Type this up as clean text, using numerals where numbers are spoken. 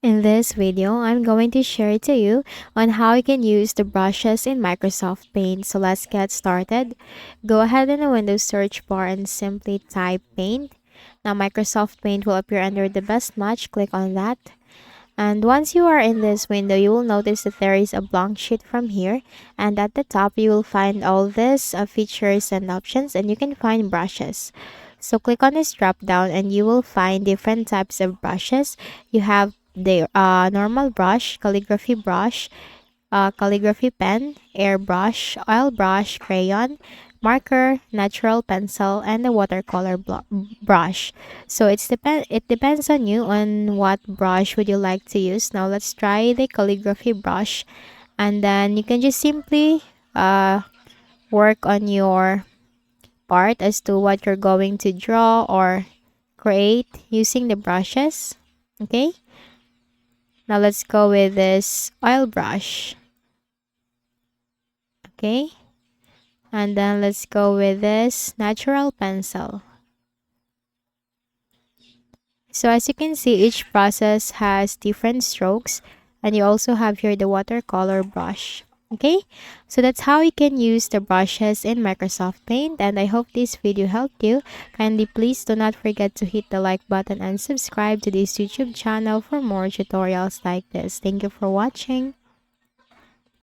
In this video, I'm going to share to you on how you can use the brushes in Microsoft Paint. So let's get started. Go ahead in the Windows search bar and simply type Paint. Now Microsoft Paint will appear under the best match. Click on that. And once you are in this window, you will notice that there is a blank sheet from here. And at the top, you will find all these features and options, and you can find brushes. So click on this drop down and you will find different types of brushes. You have the normal brush, calligraphy pen, airbrush, oil brush, crayon, marker, natural pencil, and the watercolor brush. So it depends on you on what brush would you like to use. Now let's try the calligraphy brush, and then you can just simply work on your part as to what you're going to draw or create using the brushes. Okay, now let's go with this oil brush. Okay, and then let's go with this natural pencil. So as you can see, each process has different strokes, and you also have here the watercolor brush. Okay, so that's how you can use the brushes in Microsoft Paint, and I hope this video helped you. Kindly please do not forget to hit the like button and subscribe to this YouTube channel for more tutorials like this. Thank you for watching.